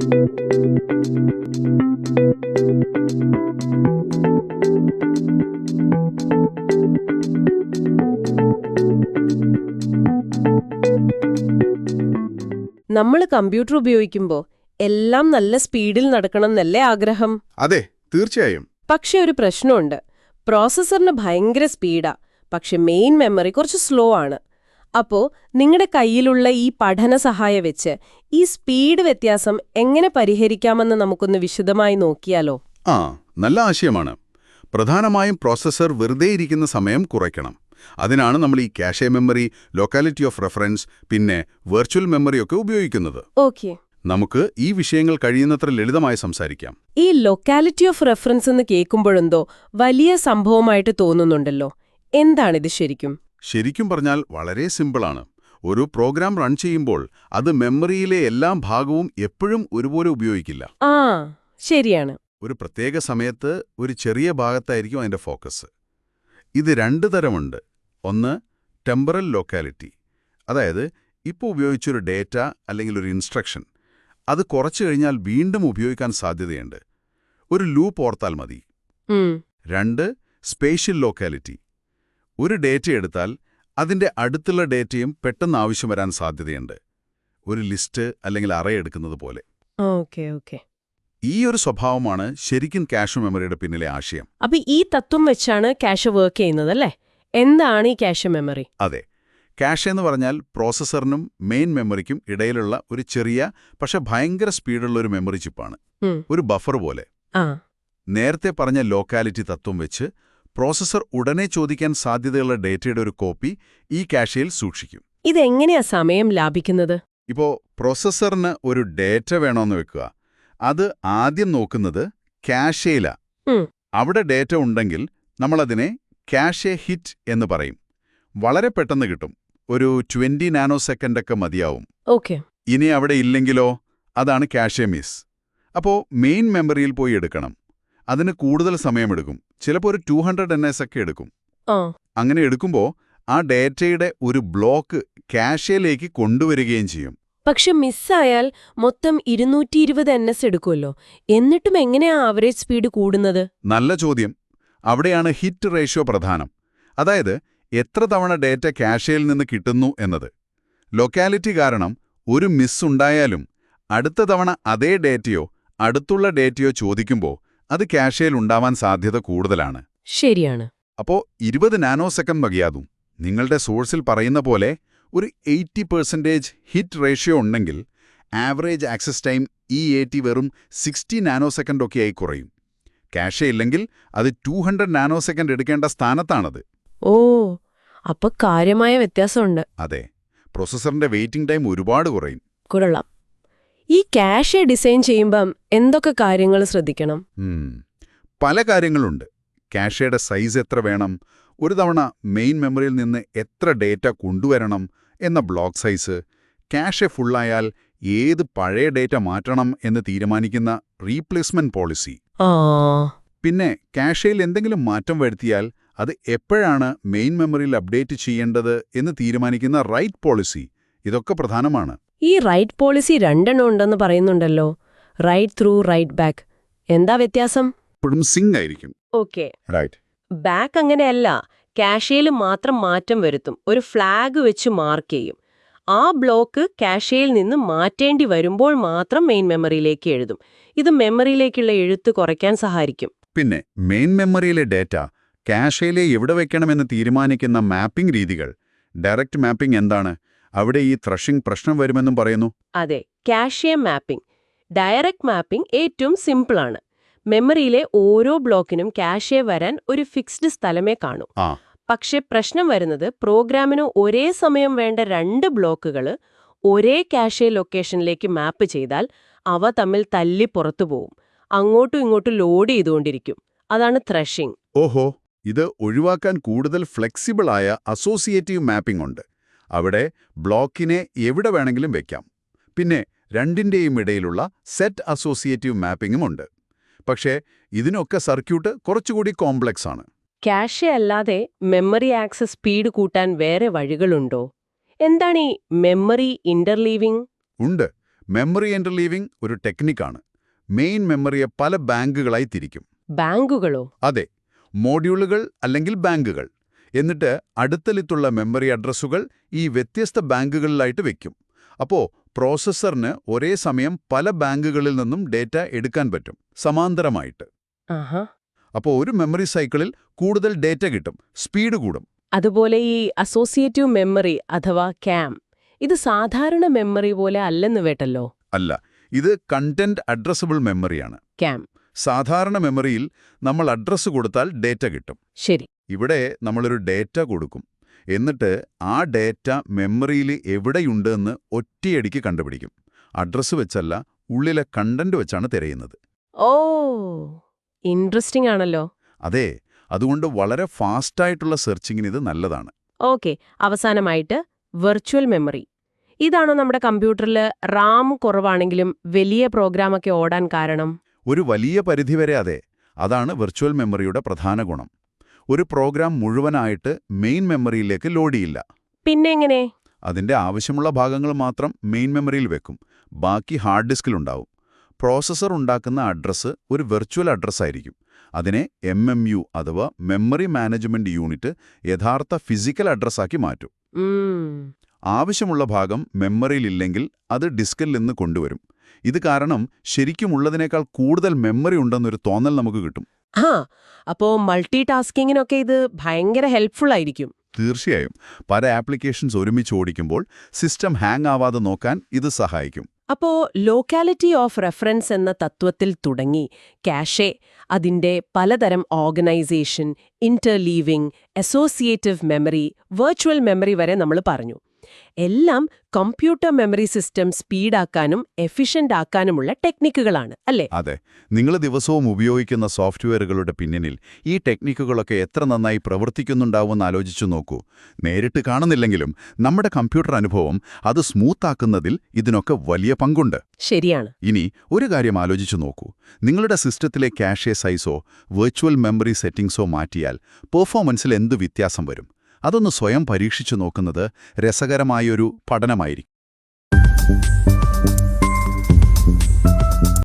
നമ്മൾ കമ്പ്യൂട്ടർ ഉപയോഗിക്കുമ്പോൾ എല്ലാം നല്ല സ്പീഡിൽ നടക്കണം എന്നല്ലേ ആഗ്രഹം? അതെ, തീർച്ചയായും. പക്ഷെ ഒരു പ്രശ്നമുണ്ട്. പ്രോസസ്സറിന് ഭയങ്കര സ്പീഡാ, പക്ഷെ മെയിൻ മെമ്മറി കുറച്ച് സ്ലോ ആണ്. അപ്പോ നിങ്ങളുടെ കയ്യിലുള്ള ഈ പഠന സഹായം വെച്ച് ഈ സ്പീഡ് വ്യത്യാസം എങ്ങനെ പരിഹരിക്കാമെന്ന് നമുക്കൊന്ന് വിശദമായി നോക്കിയാലോ? നല്ല ആശയമാണ്. പ്രധാനമായും പ്രോസസ്സർ വെറുതെ ഇരിക്കുന്ന സമയം കുറയ്ക്കണം. അതിനാണ് നമ്മൾ ഈ cache memory, locality of reference, പിന്നെ വെർച്വൽ മെമ്മറിയൊക്കെ ഉപയോഗിക്കുന്നത്. ഓക്കെ, നമുക്ക് ഈ വിഷയങ്ങൾ കഴിയുന്നത്ര ലളിതമായി സംസാരിക്കാം. ഈ ലൊക്കാലിറ്റി ഓഫ് റെഫറൻസ് എന്ന് കേൾക്കുമ്പോഴെന്തോ വലിയ സംഭവമായിട്ട് തോന്നുന്നുണ്ടല്ലോ. എന്താണിത് ശരിക്കും? ശരിക്കും പറഞ്ഞാൽ വളരെ സിമ്പിളാണ്. ഒരു പ്രോഗ്രാം റൺ ചെയ്യുമ്പോൾ അത് മെമ്മറിയിലെ എല്ലാ ഭാഗവും എപ്പോഴും ഒരുപോലെ ഉപയോഗിക്കില്ല. ശരിയാണ്. ഒരു പ്രത്യേക സമയത്ത് ഒരു ചെറിയ ഭാഗത്തായിരിക്കും അതിന്റെ ഫോക്കസ്. ഇത് രണ്ട് തരമുണ്ട്. ഒന്ന് ടെമ്പറൽ ലൊക്കാലിറ്റി, അതായത് ഇപ്പോൾ ഉപയോഗിച്ചൊരു ഡേറ്റ അല്ലെങ്കിൽ ഒരു ഇൻസ്ട്രക്ഷൻ അത് കുറച്ചു കഴിഞ്ഞാൽ വീണ്ടും ഉപയോഗിക്കാൻ സാധ്യതയുണ്ട്. ഒരു ലൂപ്പ് ഓർത്താൽ മതി. രണ്ട് സ്പേഷ്യൽ ലൊക്കാലിറ്റി, ഒരു ഡേറ്റ എടുത്താൽ അതിന്റെ അടുത്തുള്ള ഡേറ്റയും പെട്ടെന്ന് ആവശ്യം വരാൻ സാധ്യതയുണ്ട്. ഒരു ലിസ്റ്റ് അല്ലെങ്കിൽ അറേ എടുക്കുന്നത് പോലെ. ഈ ഒരു സ്വഭാവമാണ് ശരിക്കും കാഷെ മെമ്മറിയുടെ പിന്നിലെ ആശയം. അപ്പൊ ഈ തത്വം വെച്ചാണ് കാഷെ വർക്ക് ചെയ്യുന്നത് അല്ലേ? എന്താണ് ഈ കാഷെ മെമ്മറി? അതെ, കാഷെ എന്ന് പറഞ്ഞാൽ പ്രോസസ്സറിനും മെയിൻ മെമ്മറിക്കും ഇടയിലുള്ള ഒരു ചെറിയ പക്ഷെ ഭയങ്കര സ്പീഡുള്ള ഒരു മെമ്മറി ചിപ്പാണ്. ഒരു ബഫർ പോലെ. നേരത്തെ പറഞ്ഞ ലോക്കാലിറ്റി തത്വം വെച്ച് പ്രോസസ്സർ ഉടനെ ചോദിക്കാൻ സാധ്യതയുള്ള ഡേറ്റയുടെ ഒരു കോപ്പി ഈ കാഷെയിൽ സൂക്ഷിക്കും. ഇതെങ്ങനെയാ സമയം ലാഭിക്കുന്നത്? ഇപ്പോ പ്രോസസ്സറിന് ഒരു ഡേറ്റ വേണോന്ന് വെക്കുക. അത് ആദ്യം നോക്കുന്നത് കാഷെയിലാ. അവിടെ ഡേറ്റ ഉണ്ടെങ്കിൽ നമ്മളതിനെ കാഷെ ഹിറ്റ് എന്ന് പറയും. വളരെ പെട്ടെന്ന് കിട്ടും. ഒരു 20 നാനോ സെക്കൻഡൊക്കെ മതിയാവും. ഇനി അവിടെ ഇല്ലെങ്കിലോ അതാണ് കാഷെ മിസ്. അപ്പോ മെയിൻ മെമ്മറിയിൽ പോയി എടുക്കണം. അതിന് കൂടുതൽ സമയമെടുക്കും. ചിലപ്പോൾ ഒരു 200 NS ഒക്കെ എടുക്കും. അങ്ങനെ എടുക്കുമ്പോൾ ആ ഡേറ്റയുടെ ഒരു ബ്ലോക്ക് കാഷെയിലേക്ക് കൊണ്ടുവരികയും ചെയ്യും. പക്ഷെ മിസ്സായാൽ മൊത്തം 220 NS എടുക്കുമല്ലോ. എന്നിട്ടും എങ്ങനെയാ ആവറേജ് സ്പീഡ് കൂടുന്നത്? നല്ല ചോദ്യം. അവിടെയാണ് ഹിറ്റ് റേഷ്യോ പ്രധാനം. അതായത് എത്ര തവണ ഡേറ്റ കാഷെയിൽ നിന്ന് കിട്ടുന്നു എന്നത്. ലൊക്കാലിറ്റി കാരണം ഒരു മിസ് ഉണ്ടായാലും അടുത്ത തവണ അതേ ഡേറ്റയോ അടുത്തുള്ള ഡേറ്റയോ ചോദിക്കുമ്പോൾ അത് കാഷെയിൽ ഉണ്ടാവാൻ സാധ്യത കൂടുതലാണ്. ശരിയാണ്. അപ്പോൾ 20 നാനോ സെക്കൻഡ് മതിയാകും. നിങ്ങളുടെ സോഴ്സിൽ പറയുന്ന പോലെ ഒരു 80% ഹിറ്റ് റേഷ്യോ ഉണ്ടെങ്കിൽ ആവറേജ് ആക്സസ് ടൈം E80 വെറും 60 നാനോ സെക്കൻഡൊക്കെയായി കുറയും. കാഷെ ഇല്ലെങ്കിൽ അത് 200 നാനോ സെക്കൻഡ് എടുക്കേണ്ട സ്ഥാനത്താണത്. അപ്പൊ കാര്യമായ വ്യത്യാസമുണ്ട്. അതെ, പ്രോസസ്സറിന്റെ വെയിറ്റിംഗ് ടൈം ഒരുപാട് കുറയും. കൊള്ളാം. ഈ കാഷെ ഡിസൈൻ ചെയ്യുമ്പം എന്തൊക്കെ കാര്യങ്ങൾ ശ്രദ്ധിക്കണം? പല കാര്യങ്ങളുണ്ട്. കാഷെയുടെ സൈസ് എത്ര വേണം, ഒരു തവണ മെയിൻ മെമ്മറിയിൽ നിന്ന് എത്ര ഡേറ്റ കൊണ്ടുവരണം എന്ന ബ്ലോക്ക് സൈസ്, കാഷെ ഫുള്ളായാൽ ഏത് പഴയ ഡേറ്റ മാറ്റണം എന്ന് തീരുമാനിക്കുന്ന റീപ്ലേസ്മെന്റ് പോളിസി, പിന്നെ കാഷെയിൽ എന്തെങ്കിലും മാറ്റം വരുത്തിയാൽ അത് എപ്പോഴാണ് മെയിൻ മെമ്മറിയിൽ അപ്ഡേറ്റ് ചെയ്യേണ്ടത് എന്ന് തീരുമാനിക്കുന്ന റൈറ്റ് പോളിസി. ഇതൊക്കെ പ്രധാനമാണ്. ഈ റൈറ്റ് പോളിസി 2 ഉണ്ടെന്ന് പറയുന്നുണ്ടല്ലോ. Right through, right back. എന്താ വ്യത്യാസം? എപ്പോഴും സിങ്ക് ആയിരിക്കും. റൈറ്റ് ബാക്ക് അങ്ങനെയല്ല. കാഷെയിൽ മാത്രം മാറ്റം വരുത്തും. ഒരു ഫ്ലാഗ് വെച്ച് മാർക്ക് ചെയ്യും. ആ ബ്ലോക്ക് കാഷെയിൽ നിന്ന് മാറ്റേണ്ടി വരുമ്പോൾ മാത്രം മെയിൻ മെമ്മറിയിലേക്ക് എഴുതും. ഇത് മെമ്മറിയിലേക്കുള്ള എഴുത്ത് കുറയ്ക്കാൻ സഹായിക്കും. പിന്നെ മെയിൻ മെമ്മറിയിലെ ഡേറ്റ കാഷെയിലെ എവിടെ വെക്കണമെന്ന് തീരുമാനിക്കുന്ന മാപ്പിംഗ് രീതികൾ. ഡയറക്റ്റ് മാപ്പിംഗ് എന്താണ്? അവിടെ ഈ ത്രഷിംഗ് പ്രശ്നം വരുമെന്നും പറയുന്നു. അതെ, കാഷെ മാപ്പിംഗ്. ഡയറക്റ്റ് മാപ്പിംഗ് ഏറ്റവും സിമ്പിളാണ്. മെമ്മറിയിലെ ഓരോ ബ്ലോക്കിനും കാഷെ വരാൻ ഒരു ഫിക്സ്ഡ് സ്ഥലമേ കാണൂ. പക്ഷെ പ്രശ്നം വരുന്നത് പ്രോഗ്രാമിന് ഒരേ സമയം വേണ്ട 2 ബ്ലോക്കുകൾ ഒരേ കാഷെ ലൊക്കേഷനിലേക്ക് മാപ്പ് ചെയ്താൽ അവ തമ്മിൽ തല്ലി പുറത്തുപോകും. അങ്ങോട്ടും ഇങ്ങോട്ടും ലോഡ് ചെയ്തുകൊണ്ടിരിക്കും. അതാണ് ത്രഷിംഗ്. ഓഹോ, ഇത് ഒഴിവാക്കാൻ കൂടുതൽ ഫ്ലെക്സിബിളായ അസോസിയേറ്റീവ് മാപ്പിംഗ് ഉണ്ട്. അവിടെ ബ്ലോക്കിനെ എവിടെ വേണമെങ്കിലും വെക്കാം. പിന്നെ രണ്ടിൻ്റെയും ഇടയിലുള്ള സെറ്റ് അസോസിയേറ്റീവ് മാപ്പിംഗും ഉണ്ട്. പക്ഷേ ഇതിനൊക്കെ സർക്യൂട്ട് കുറച്ചുകൂടി കോംപ്ലക്സ് ആണ്. കാഷെ അല്ലാതെ മെമ്മറി ആക്സസ് സ്പീഡ് കൂട്ടാൻ വേറെ വഴികളുണ്ടോ? എന്താണ് ഈ മെമ്മറി ഇന്റർലീവിംഗ്? ഉണ്ട്. മെമ്മറി ഇന്റർലീവിംഗ് ഒരു ടെക്നിക്കാണ്. മെയിൻ മെമ്മറിയെ പല ബാങ്കുകളായി തിരിക്കും. ബാങ്കുകളോ? അതെ, മോഡ്യൂളുകൾ അല്ലെങ്കിൽ ബാങ്കുകൾ. എന്നിട്ട് അടുത്തടുത്തുള്ള മെമ്മറി അഡ്രസ്സുകൾ ഈ വ്യത്യസ്ത ബാങ്കുകളിലായിട്ട് വെക്കും. അപ്പോൾ പ്രോസസ്സറിന് ഒരേ സമയം പല ബാങ്കുകളിൽ നിന്നും ഡേറ്റ എടുക്കാൻ പറ്റും, സമാന്തരമായിട്ട്. ആഹാ. അപ്പോൾ ഒരു മെമ്മറി സൈക്കിളിൽ കൂടുതൽ ഡേറ്റ കിട്ടും, സ്പീഡ് കൂടും. അതുപോലെ ഈ അസോസിയേറ്റീവ് മെമ്മറി അഥവാ ക്യാം, ഇത് സാധാരണ മെമ്മറി പോലെ അല്ലെന്ന് വേട്ടല്ലോ. അല്ല, ഇത് കണ്ടന്റ് അഡ്രസ്സബിൾ മെമ്മറിയാണ്. ക്യാം. സാധാരണ മെമ്മറിയിൽ നമ്മൾ അഡ്രസ്സ് കൊടുത്താൽ ഡേറ്റ കിട്ടും. ശരി. ഇവിടെ നമ്മളൊരു ഡേറ്റ കൊടുക്കും. എന്നിട്ട് ആ ഡേറ്റ മെമ്മറിയിൽ എവിടെയുണ്ടെന്ന് ഒറ്റയടിക്ക് കണ്ടുപിടിക്കും. അഡ്രസ്സ് വെച്ചല്ല, ഉള്ളിലെ കണ്ടന്റ് വെച്ചാണ് തിരയുന്നത്. ഓ, ഇൻട്രസ്റ്റിംഗ് ആണല്ലോ. അതെ, അതുകൊണ്ട് വളരെ ഫാസ്റ്റായിട്ടുള്ള സെർച്ചിങ്ങിന് ഇത് നല്ലതാണ്. ഓക്കെ, അവസാനമായിട്ട് വെർച്വൽ മെമ്മറി. ഇതാണോ നമ്മുടെ കമ്പ്യൂട്ടറിൽ റാം കുറവാണെങ്കിലും വലിയ പ്രോഗ്രാമൊക്കെ ഓടാൻ കാരണം? ഒരു വലിയ പരിധിവരെ അതെ. അതാണ് വെർച്വൽ മെമ്മറിയുടെ പ്രധാന ഗുണം. ഒരു പ്രോഗ്രാം മുഴുവനായിട്ട് മെയിൻ മെമ്മറിയിലേക്ക് ലോഡ് ചെയ്യില്ല. പിന്നെ എങ്ങനെ? അതിന്റെ ആവശ്യമുള്ള ഭാഗങ്ങൾ മാത്രം മെയിൻ മെമ്മറിയിൽ വെക്കും, ബാക്കി ഹാർഡ് ഡിസ്കിലുണ്ടാവും. പ്രോസസ്സർ ഉണ്ടാക്കുന്ന അഡ്രസ്സ് ഒരു വെർച്വൽ അഡ്രസ്സായിരിക്കും. അതിനെ MMU അഥവാ മെമ്മറി മാനേജ്മെന്റ് യൂണിറ്റ് യഥാർത്ഥ ഫിസിക്കൽ അഡ്രസ്സാക്കി മാറ്റും. ആവശ്യമുള്ള ഭാഗം മെമ്മറിയിലില്ലെങ്കിൽ അത് ഡിസ്കിൽ നിന്ന് കൊണ്ടുവരും. ഇത് കാരണം ശരിക്കുമുള്ളതിനേക്കാൾ കൂടുതൽ മെമ്മറി ഉണ്ടെന്നൊരു തോന്നൽ നമുക്ക് കിട്ടും. ആ, അപ്പോ മൾട്ടി ടാസ്കിങ്ങിനൊക്കെ ഇത് ഭയങ്കര ഹെൽപ്ഫുൾ ആയിരിക്കും. തീർച്ചയായും. പല ആപ്ലിക്കേഷൻസ് ഒരുമിച്ച് ഓടിക്കുമ്പോൾ സിസ്റ്റം ഹാങ് ആവാതെ നോക്കാൻ ഇത് സഹായിക്കും. അപ്പോ ലോക്കാലിറ്റി ഓഫ് റെഫറൻസ് എന്ന തത്വത്തിൽ തുടങ്ങി കാഷെ, അതിന്റെ പലതരം organisation, interleaving, associative memory, virtual memory വരെ നമ്മൾ പറഞ്ഞു. എല്ലാം കമ്പ്യൂട്ടർ മെമ്മറി സിസ്റ്റം സ്പീഡാക്കാനും എഫിഷ്യന്റ് ആക്കാനുമുള്ള ടെക്നിക്കുകളാണ്, അല്ലേ? അതെ. നിങ്ങൾ ദിവസവും ഉപയോഗിക്കുന്ന സോഫ്റ്റ്വെയറുകളുടെ പിന്നിൽ ഈ ടെക്നിക്കുകളൊക്കെ എത്ര നന്നായി പ്രവർത്തിക്കുന്നുണ്ടാവുമെന്ന് ആലോചിച്ചു നോക്കൂ. നേരിട്ട് കാണുന്നില്ലെങ്കിലും നമ്മുടെ കമ്പ്യൂട്ടർ അനുഭവം അത് സ്മൂത്താക്കുന്നതിൽ ഇതിനൊക്കെ വലിയ പങ്കുണ്ട്. ശരിയാണ്. ഇനി ഒരു കാര്യം ആലോചിച്ചു നോക്കൂ. നിങ്ങളുടെ സിസ്റ്റത്തിലെ കാഷെ സൈസോ വെർച്വൽ മെമ്മറി സെറ്റിംഗ്സോ മാറ്റിയാൽ പെർഫോമൻസിൽ എന്ത് വ്യത്യാസം വരും? അതൊന്ന് സ്വയം പരീക്ഷിച്ചു നോക്കുന്നത് രസകരമായൊരു പഠനമായിരിക്കും.